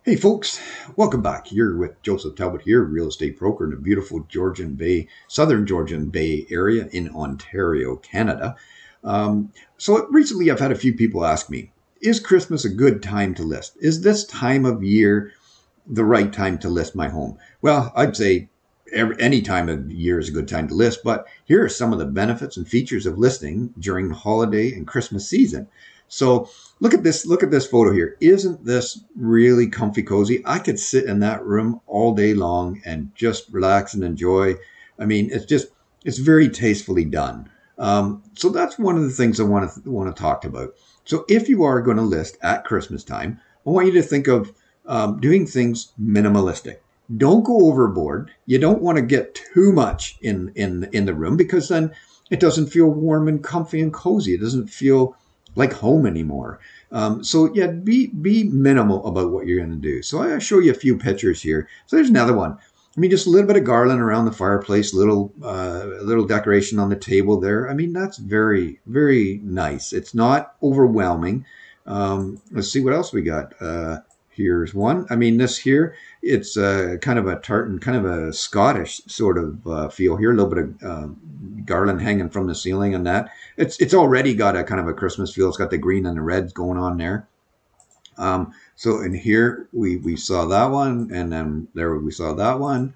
Hey folks, welcome back. You're with Joseph Talbot here, real estate broker in the beautiful Southern Georgian Bay area in Ontario, Canada. So recently I've had a few people ask me, is Christmas a good time to list? Is this time of year the right time to list my home? Well, I'd say any time of year is a good time to list, but here are some of the benefits and features of listing during the holiday and Christmas season. So look at this. Look at this photo here. Isn't this really comfy cozy? I could sit in that room all day long and just relax and enjoy. I mean, it's very tastefully done. So that's one of the things I want to talk about. So if you are going to list at Christmas time, I want you to think of doing things minimalistic. Don't go overboard. You don't want to get too much in the room because then it doesn't feel warm and comfy and cozy. It doesn't feel like home anymore. So yeah, be minimal about what you're going to do. So I'll show you a few pictures here. So there's another one. I mean, just a little bit of garland around the fireplace, little decoration on the table there. I mean, that's very nice. It's not overwhelming. Let's see what else we got. Here's one. I mean, this here, it's kind of a tartan, kind of a Scottish sort of feel here. A little bit of garland hanging from the ceiling and that. It's already got a kind of a Christmas feel. It's got the green and the reds going on there. So in here, we saw that one, and then there we saw that one.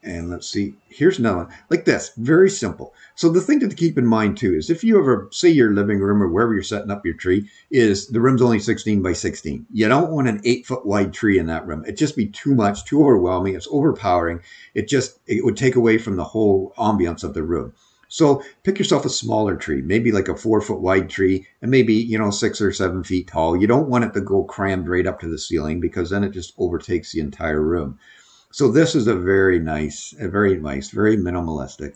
And let's see, here's another one like this, very simple. So the thing to keep in mind too is if you ever say your living room or wherever you're setting up your tree is the room's only 16 by 16. You don't want an 8 foot wide tree in that room. It'd just be too much, too overwhelming. It's overpowering. It would take away from the whole ambiance of the room. So pick yourself a smaller tree, maybe like a 4 foot wide tree and maybe, 6 or 7 feet tall. You don't want it to go crammed right up to the ceiling because then it just overtakes the entire room. So this is very nice, very minimalistic.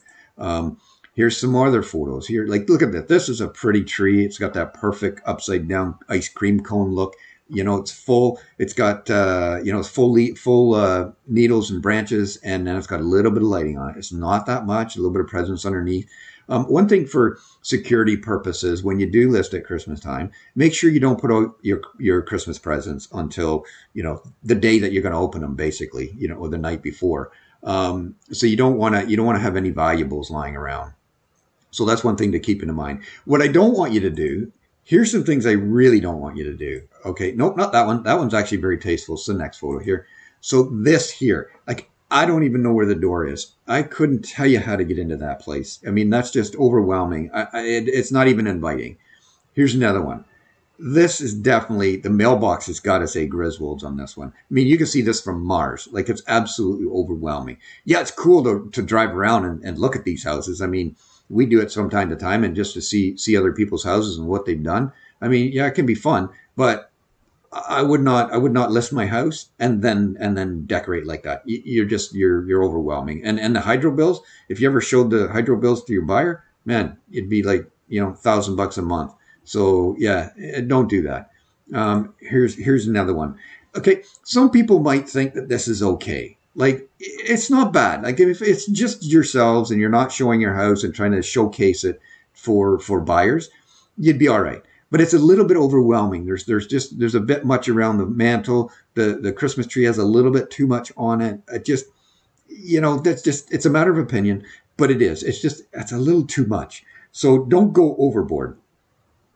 Here's some other photos here. Like, look at that. This is a pretty tree. It's got that perfect upside down ice cream cone look. It's full. It's got, it's full needles and branches, and then it's got a little bit of lighting on it. It's not that much, a little bit of presence underneath. One thing for security purposes, when you do list at Christmas time, make sure you don't put out your Christmas presents until, the day that you're going to open them, basically, or the night before. So you don't want to have any valuables lying around. So that's one thing to keep in mind. What I don't want you to do, here's some things I really don't want you to do. Okay, nope, not that one. That one's actually very tasteful. It's the next photo here. So this here, like, I don't even know where the door is. I couldn't tell you how to get into that place. I mean, that's just overwhelming. It's not even inviting. Here's another one. This is definitely, the mailbox has got to say Griswolds on this one. I mean, you can see this from Mars. Like, it's absolutely overwhelming. Yeah, it's cool to drive around and look at these houses. I mean, we do it from time to time and just to see other people's houses and what they've done. I mean, yeah, it can be fun, but I would not list my house and then decorate like that. You're overwhelming. And the hydro bills, if you ever showed the hydro bills to your buyer, man, it'd be like, $1,000 a month. So yeah, don't do that. Here's another one. Okay. Some people might think that this is okay. Like, it's not bad. Like, if it's just yourselves and you're not showing your house and trying to showcase it for buyers, you'd be all right. But it's a little bit overwhelming. There's a bit much around the mantle. The Christmas tree has a little bit too much on it. It's a matter of opinion, but it is. It's a little too much. So don't go overboard.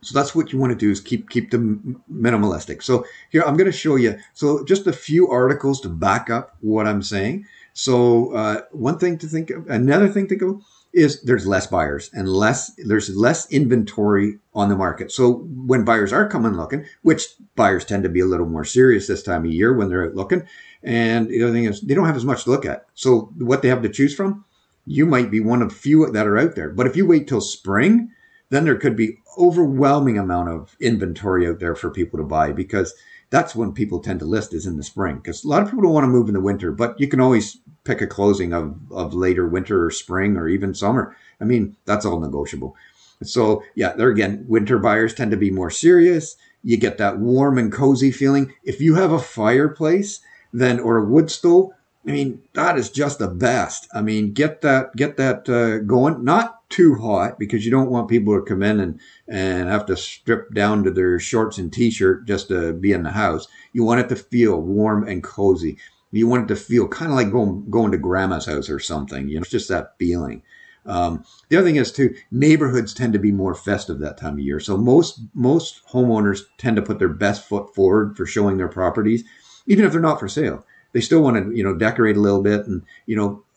So that's what you want to do is keep them minimalistic. So here I'm going to show you. So just a few articles to back up what I'm saying. So one thing to think of, another thing to think of is there's less buyers and there's less inventory on the market. So when buyers are coming looking, which buyers tend to be a little more serious this time of year when they're out looking, and the other thing is they don't have as much to look at. So what they have to choose from, you might be one of few that are out there. But if you wait till spring, then there could be overwhelming amount of inventory out there for people to buy because that's when people tend to list is in the spring because a lot of people don't want to move in the winter, but you can always pick a closing of later winter or spring or even summer. I mean, that's all negotiable. So yeah, there again, winter buyers tend to be more serious. You get that warm and cozy feeling. If you have a fireplace or a wood stove, I mean, that is just the best. I mean, get that going. Not too hot because you don't want people to come in and have to strip down to their shorts and t-shirt just to be in the house. You want it to feel warm and cozy. You want it to feel kind of like going to grandma's house or something. You know, it's just that feeling. The other thing is too, neighborhoods tend to be more festive that time of year. So most homeowners tend to put their best foot forward for showing their properties, even if they're not for sale. They still want to, decorate a little bit, and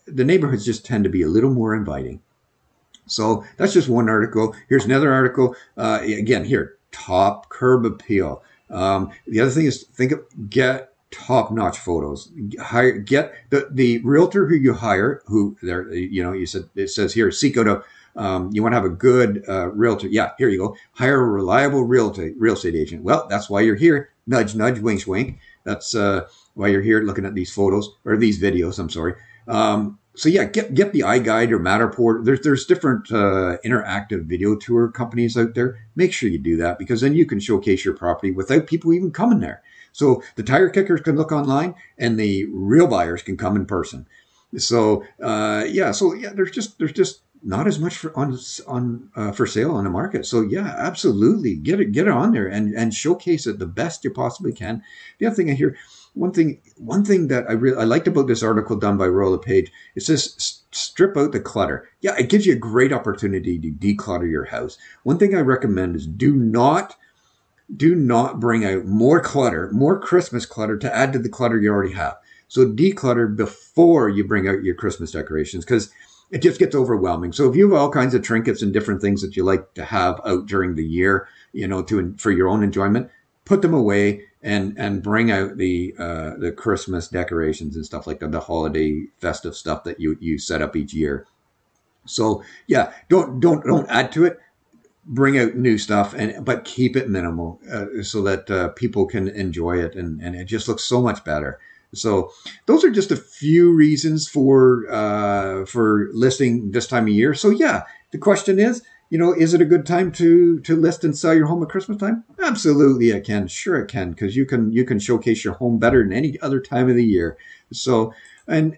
the neighborhoods just tend to be a little more inviting. So that's just one article. Here's another article. Again, here, top curb appeal. The other thing is get top-notch photos. Get the realtor who you hire, who there, it says here, seek out you want to have a good realtor. Yeah, here you go. Hire a reliable real estate agent. Well, that's why you're here. Nudge, nudge, wink, wink. That's why you're here looking at these photos or these videos. I'm sorry. So yeah, get the iGuide or Matterport. There's different interactive video tour companies out there. Make sure you do that, because then you can showcase your property without people even coming there. So the tire kickers can look online, and the real buyers can come in person. So there's just not as much for sale on the market. So yeah, absolutely get it on there and showcase it the best you possibly can. The other thing I hear. One thing that I liked about this article done by Royal LePage, it says strip out the clutter. Yeah, it gives you a great opportunity to declutter your house. One thing I recommend is do not bring out more clutter, more Christmas clutter to add to the clutter you already have. So declutter before you bring out your Christmas decorations, because it just gets overwhelming. So if you have all kinds of trinkets and different things that you like to have out during the year, for your own enjoyment, put them away and bring out the Christmas decorations and stuff like that, the holiday festive stuff that you set up each year. So yeah, don't add to it. Bring out new stuff, but keep it minimal so that people can enjoy it, and it just looks so much better. So those are just a few reasons for listing this time of year. So yeah, the question is, is it a good time to list and sell your home at Christmas time? Absolutely, it can. Sure, it can, because you can showcase your home better than any other time of the year. So, and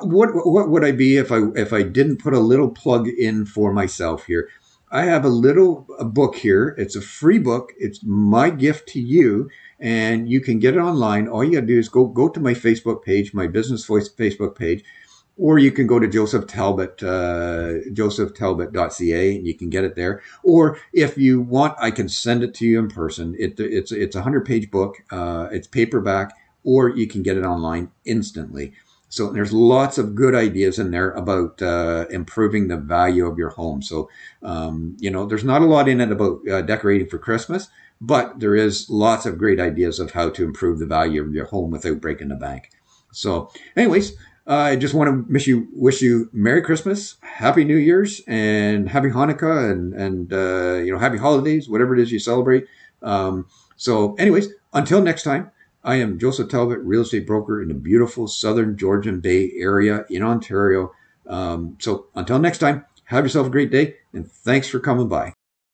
what would I be if I didn't put a little plug in for myself here? I have a book here. It's a free book. It's my gift to you, and you can get it online. All you got to do is go to my Facebook page, my Business Voice Facebook page. Or you can go to Joseph Talbot, josephtalbot.ca, and you can get it there. Or if you want, I can send it to you in person. It's a 100-page book. It's paperback, or you can get it online instantly. So there's lots of good ideas in there about improving the value of your home. So, there's not a lot in it about decorating for Christmas, but there is lots of great ideas of how to improve the value of your home without breaking the bank. So anyways, I just want to wish you Merry Christmas, Happy New Year's, and Happy Hanukkah, and Happy Holidays, whatever it is you celebrate. So anyways, until next time, I am Joseph Talbot, real estate broker in the beautiful Southern Georgian Bay area in Ontario. So until next time, have yourself a great day, and thanks for coming by.